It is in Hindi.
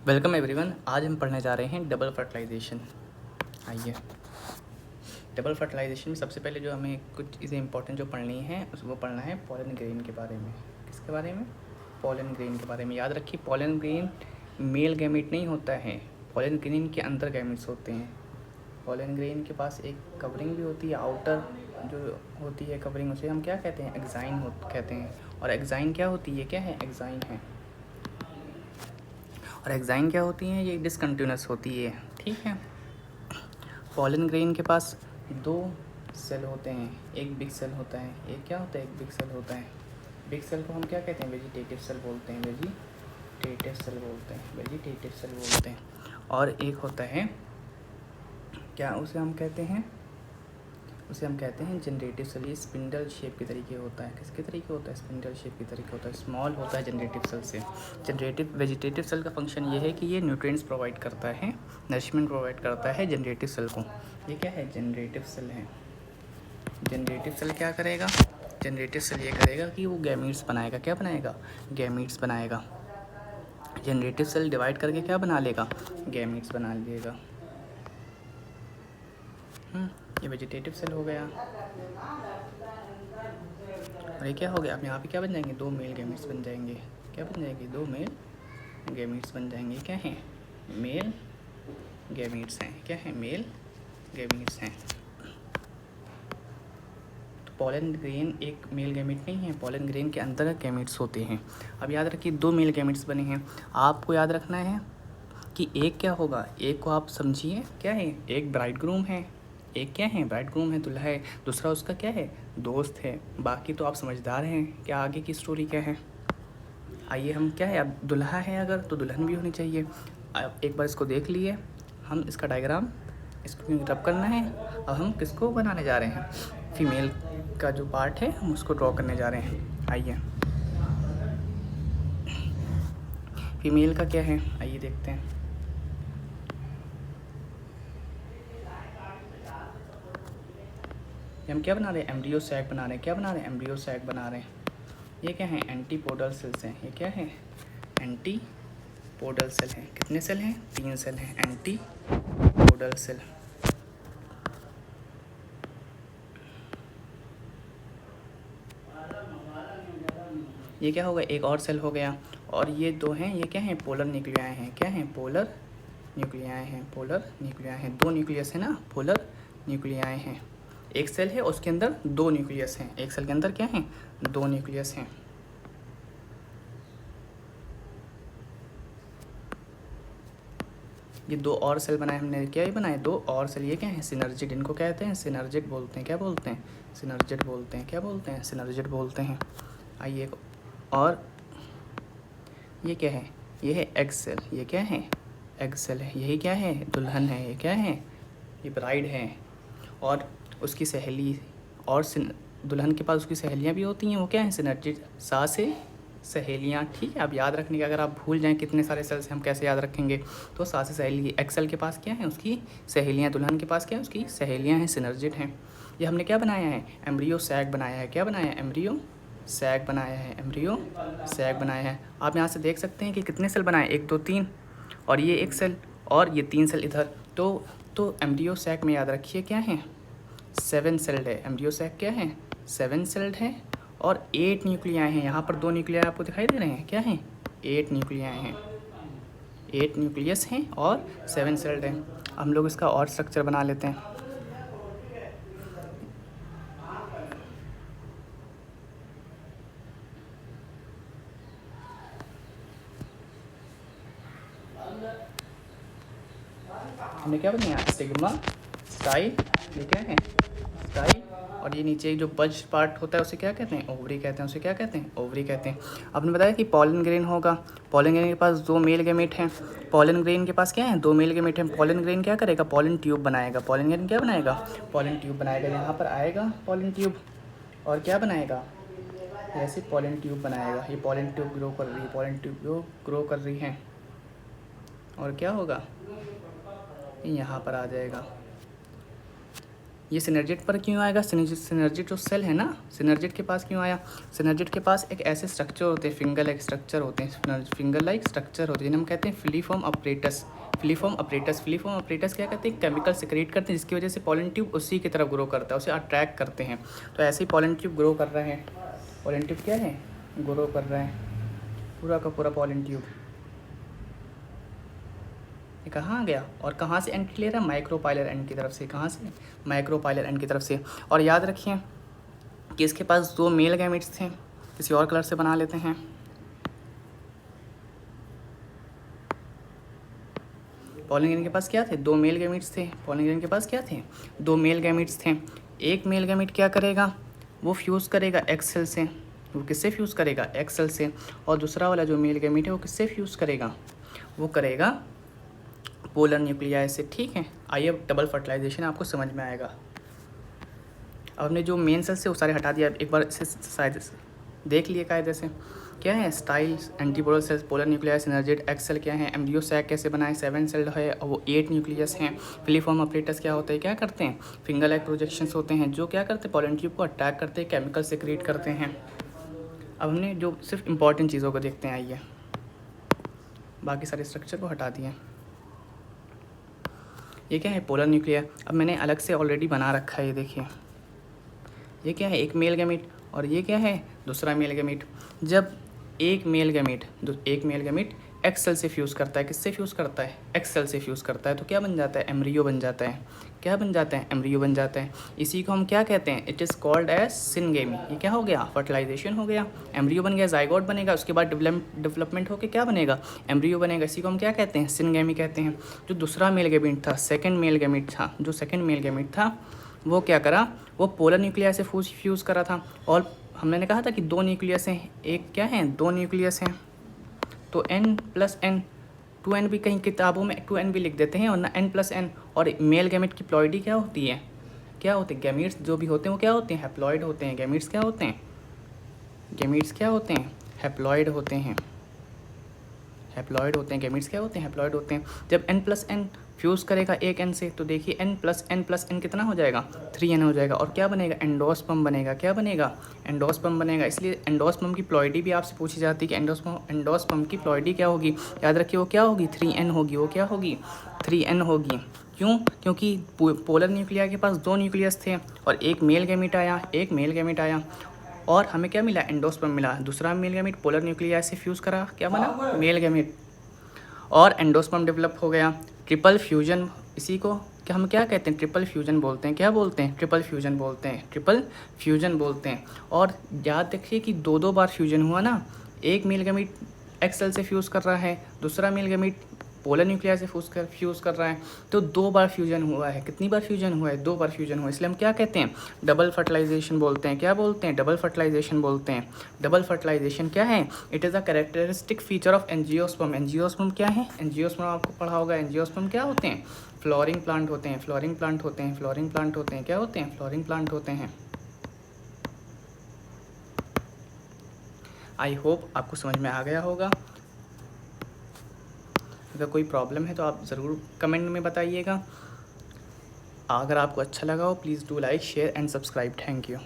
Welcome everyone. आज हम पढ़ने जा रहे हैं डबल फर्टिलाइजेशन। आइए, डबल फर्टिलाइजेशन में सबसे पहले जो हमें कुछ चीज़ें इंपॉर्टेंट जो पढ़नी है वो पढ़ना है पॉलन ग्रेन के बारे में। किसके बारे में? पॉलन ग्रेन के बारे में। याद रखिए, पॉलन ग्रेन मेल गैमेट नहीं होता है, पॉलन ग्रेन के अंदर गैमेट्स होते हैं। पॉलन ग्रेन के पास एक कवरिंग भी होती है, आउटर जो होती है कवरिंग, उसे हम क्या कहते हैं? एग्जाइन कहते हैं। और एग्जाइन क्या होती है? क्या है? एग्जाइन है। और एग्जाइन क्या होती हैं? ये डिसकंटिन्यूस होती है। ठीक है। पॉलन ग्रेन के पास दो सेल होते हैं, एक बिग सेल होता है, एक क्या होता है? एक बिग सेल होता है। बिग सेल को हम क्या कहते हैं? वेजिटेटिव सेल बोलते हैं। वेजिटेटिव सेल बोलते हैं। वेजिटेटिव सेल बोलते हैं। और एक होता है क्या, उसे हम कहते हैं? उसे हम कहते हैं जनरेटिव सेल। ये स्पिंडल शेप के तरीके होता है। किसके तरीके होता है? स्पिंडल शेप के तरीके होता है। स्मॉल होता है जनरेटिव सेल से। जनरेटिव वेजिटेटिव सेल का फंक्शन ये है कि ये न्यूट्रिएंट्स प्रोवाइड करता है, नरिशमेंट प्रोवाइड करता है जनरेटिव सेल को। ये क्या है? जनरेटिव सेल है। जनरेटिव सेल क्या करेगा? जनरेटिव सेल ये करेगा कि वो गैमीट्स बनाएगा। क्या बनाएगा? गैमीट्स बनाएगा। जनरेटिव सेल डिवाइड करके क्या बना लेगा? गैमीट्स बना लेगा। ये वेजिटेटिव सेल हो गया। और ये क्या हो गया? अब यहाँ पे क्या बन जाएंगे? दो मेल गैमेट्स बन जाएंगे। क्या बन जाएंगे? दो मेल गैमेट्स बन जाएंगे। क्या है? मेल गैमेट्स हैं। क्या है? मेल गैमेट्स हैं। तो पॉलन ग्रेन एक मेल गैमेट नहीं है, पॉलन ग्रेन के अंदर गैमेट्स होते हैं। अब याद रखिए, दो मेल गैमेट्स बने हैं। आपको याद रखना है कि एक क्या होगा? एक को आप समझिए क्या है? एक ब्राइड ग्रूम है। एक क्या है? ब्राइड ग्रूम है, दूल्हा है। दूसरा उसका क्या है? दोस्त है। बाकी तो आप समझदार हैं। क्या आगे की स्टोरी क्या है? आइए, हम क्या है, अब दूल्हा है अगर तो दुल्हन भी होनी चाहिए। अब एक बार इसको देख लिए, हम इसका डायग्राम इसको रब करना है। अब हम किसको बनाने जा रहे हैं? फीमेल का जो पार्ट है हम उसको ड्रॉ करने जा रहे हैं। आइए, फीमेल का क्या है? आइए देखते हैं। हम क्या बना रहे हैं? एम्ब्रियो सैक बना रहे हैं। क्या बना रहे हैं? एम्ब्रियो सैक बना रहे हैं। ये क्या है? एंटीपोडल सेल्स हैं। ये क्या है? एंटीपोडल सेल हैं। कितने सेल हैं? 3 सेल हैं। Antipodal cell. ये क्या होगा? एक और सेल हो गया। और ये दो हैं, ये क्या हैं? पोलर न्यूक्लियाई हैं। क्या हैं? पोलर न्यूक्लियाई हैं। पोलर न्यूक्लियाई हैं। दो न्यूक्लियस है ना, पोलर न्यूक्लियाई हैं। एक सेल है उसके अंदर दो न्यूक्लियस हैं। एक सेल के अंदर क्या हैं? दो न्यूक्लियस हैं। ये दो और सेल बनाए हमने। क्या ही बनाए? दो और सेल। ये क्या है? सिनर्जिड। इनको कहते हैं सिनर्जिड बोलते हैं। क्या बोलते हैं? सिनर्जिड बोलते हैं। क्या बोलते हैं? सिनर्जिड बोलते हैं। आइए, और ये क्या है? ये है एग सेल। ये क्या है? एग सेल है। यही क्या है? दुल्हन है। ये क्या है? ये ब्राइड है। और उसकी सहेली, और दुल्हन के पास उसकी सहेलियाँ भी होती हैं। वो क्या है? सिनर्जिड। से सहेलियाँ। ठीक है, आप याद रखने का, अगर आप भूल जाएं कितने सारे सेल्स हम कैसे याद रखेंगे? तो से सहेली। एक्सेल के पास क्या है? उसकी सहेलियाँ। दुल्हन के पास क्या है? उसकी सहेलियाँ हैं, सिनर्जिड हैं। ये हमने क्या बनाया है? एम्ब्रियो सैक बनाया है। क्या बनाया है? एम्ब्रियो सैक बनाया है। एम्ब्रियो सैक बनाया है। आप यहाँ से देख सकते हैं कि कितने सेल बनाए? 1 2 3, और ये एक सेल, और ये 3 सेल इधर। तो एम्ब्रियो सैक में याद रखिए क्या है? 7 सेल्ड है। एम्ब्रियो सैक क्या है? 7 सेल्ड है। और 8 न्यूक्लियाई हैं। यहाँ पर 2 न्यूक्लियाई आपको दिखाई दे रहे हैं। क्या हैं? 8 न्यूक्लियाई हैं। 8 न्यूक्लियस हैं और 7 सेल्ड हैं। हम लोग इसका और स्ट्रक्चर बना लेते हैं। हमने क्या बनाया? Sigma, style. ये क्या है? स्टाइल। और ये नीचे जो बज पार्ट होता है उसे क्या कहते हैं? ओवरी कहते हैं। उसे क्या कहते हैं? ओवरी कहते हैं। आपने बताया कि पॉलन ग्रेन होगा। पॉलन ग्रेन के पास 2 मेल गैमेट हैं। पॉलन ग्रेन के पास क्या है? 2 मेल गैमेट हैं। पॉलन ग्रेन क्या करेगा? पॉलन ट्यूब बनाएगा। पॉलन ग्रेन क्या बनाएगा? पॉलन ट्यूब बनाएगा। यहाँ पर आएगा पॉलन ट्यूब, और क्या बनाएगा? ऐसे पॉलन ट्यूब बनाएगा। ये पॉलन ट्यूब ग्रो कर रही है। पॉलन ट्यूब ग्रो कर रही है। और क्या होगा? यहाँ पर आ जाएगा। ये सिनर्जिड पर क्यों आएगा? सिनर्जिड जो सेल है ना, सिनर्जिड के पास क्यों आया? सिनर्जिड के पास एक ऐसे स्ट्रक्चर होते हैं, फिंगर लाइक स्ट्रक्चर होते हैं, फिंगर लाइक स्ट्रक्चर होते हैं जिन्हें हम कहते हैं फिलीफॉर्म अपरेटस। फिलीफॉर्म अपरेटस क्या कहते हैं? केमिकल सिक्रेट करते हैं जिसकी वजह से पॉलन ट्यूब उसी की तरफ ग्रो करता है, उसे अट्रैक्ट करते हैं। तो ऐसे ही पॉलन ट्यूब ग्रो कर रहे हैं। पॉलन ट्यूब क्या है? ग्रो कर रहे हैं, पूरा का पूरा पॉलन ट्यूब। ये कहाँ आ गया और कहाँ से एंट्री ले रहा है? माइक्रोपाइलर एंड की तरफ से। कहाँ से? माइक्रोपाइलर एंड की तरफ से। और याद रखिए कि इसके पास 2 मेल गैमेट्स थे। किसी और कलर से बना लेते हैं। पॉलन ग्रेन के पास क्या थे? 2 मेल गैमेट्स थे। पॉलन ग्रेन के पास क्या थे? 2 मेल गैमेट्स थे। एक मेल गैमेट क्या करेगा? वो फ्यूज़ करेगा एक्स सेल से। वो किससे फ्यूज़ करेगा? एक्स सेल से। और दूसरा वाला जो मेल गैमेट है वो किससे फ्यूज़ करेगा? वो करेगा पोलर न्यूक्लियाई से। ठीक है, आइए अब डबल फर्टिलाइजेशन आपको समझ में आएगा। अब हमने जो मेन सेल से वो सारे हटा दिया। एक बार इसे शायद देख लिए कायदे से। क्या है? Style, antipolar cells, polar nuclei, synergid, egg cell क्या है, एम्ब्रियो सैक कैसे बनाए, 7 सेल है और वो 8 न्यूक्लियस हैं। फिलीफॉर्म अपरेटस क्या होता है? क्या करते हैं? फिंगर लाइक प्रोजेक्शंस होते हैं जो क्या करते हैं? पॉलन ट्यूब को अटैक करते हैं, केमिकल सिक्रेट करते हैं। अब हमने जो सिर्फ इंपॉर्टेंट चीज़ों को देखते हैं, आइए बाकी सारे स्ट्रक्चर को हटा दिए। ये क्या है? Polar nuclei. अब मैंने अलग से ऑलरेडी बना रखा है, ये देखिए। ये क्या है? एक मेल गैमेट। और ये क्या है? दूसरा मेल गैमेट। जब एक मेल गैमेट एक्स सेल से फ्यूज़ करता है, किससे फ्यूज़ करता है? एक्स सेल से फ्यूज़ करता है, तो क्या बन जाता है? एम्ब्रियो बन जाता है। क्या बन जाता है? एम्ब्रियो बन जाता है। इसी को हम क्या कहते हैं? It is called as syngamy. ये क्या हो गया? फर्टिलाइजेशन हो गया। एम्ब्रियो बन गया, जाइगोट बनेगा, उसके बाद डेवलपमेंट होकर क्या बनेगा? एम्ब्रियो बनेगा। इसी को हम क्या कहते हैं? सिनगेमी कहते हैं। जो दूसरा मेल गैमेट था, सेकेंड मेल गैमेट था, वो क्या करा? वो पोलर न्यूक्लियस से फ्यूज़ करा था। और हमने कहा था कि 2 न्यूक्लियस हैं, एक क्या है? 2 न्यूक्लियस हैं, तो n+n, 2n भी कहीं किताबों में 2n भी लिख देते हैं, और ना n+n। और मेल गैमेट की प्लॉइडी क्या होती है? क्या होते हैं? गैमेट्स जो भी होते हैं वो क्या होते हैं? हैप्लॉइड होते हैं। गैमेट्स क्या होते हैं? हैप्लॉइड होते हैं। गैमेट्स क्या होते हैं? हैप्लॉइड होते हैं। जब n+n फ्यूज़ करेगा एक n से, तो देखिए n+n कितना हो जाएगा? 3n हो जाएगा। और क्या बनेगा? एंडोस्पर्म बनेगा। क्या बनेगा? एंडोस्पर्म बनेगा। इसलिए एंडोस्पर्म की प्लॉइडी भी आपसे पूछी जाती है कि एंडोस्पर्म की प्लॉइडी क्या होगी? याद रखिए वो क्या होगी? 3n होगी। वो क्या होगी? 3n होगी। क्यों? क्योंकि पोलर न्यूक्लिया के पास 2 न्यूक्लियस थे और एक मेल गैमेट आया और हमें क्या मिला? एंडोस्पर्म मिला। दूसरा मेल गैमेट पोलर न्यूक्लिया से फ्यूज़ करा, क्या बना? मेल गैमेट, और एंडोस्पर्म डेवलप हो गया। ट्रिपल फ्यूजन, इसी को क्या हम क्या कहते हैं? ट्रिपल फ्यूजन बोलते हैं। क्या बोलते हैं? ट्रिपल फ्यूजन बोलते हैं। और याद रखिए कि 2 बार फ्यूजन हुआ ना। एक मेल गैमेट एक्स सेल से फ्यूज़ कर रहा है, दूसरा मेल गैमेट पोलर न्यूक्लिया से फ्यूज़ कर रहा है, तो 2 बार फ्यूजन हुआ है। कितनी बार फ्यूजन हुआ है? 2 बार फ्यूजन हुआ है। इसलिए हम क्या कहते हैं? डबल फर्टिलाइजेशन बोलते हैं। क्या बोलते हैं? डबल फर्टिलाइजेशन बोलते हैं। डबल फर्टिलाइजेशन क्या है? It is a characteristic feature of angiosperm. Angiosperm क्या है? एंजियोस्पर्म आपको पढ़ा होगा। एंजियोस्पर्म क्या होते हैं? फ्लोरिंग प्लांट होते हैं। क्या होते हैं? फ्लोरिंग प्लांट होते हैं। आई होप आपको समझ में आ गया होगा। अगर कोई प्रॉब्लम है तो आप ज़रूर कमेंट में बताइएगा। अगर आपको अच्छा लगा हो, please do like, share and subscribe. Thank you.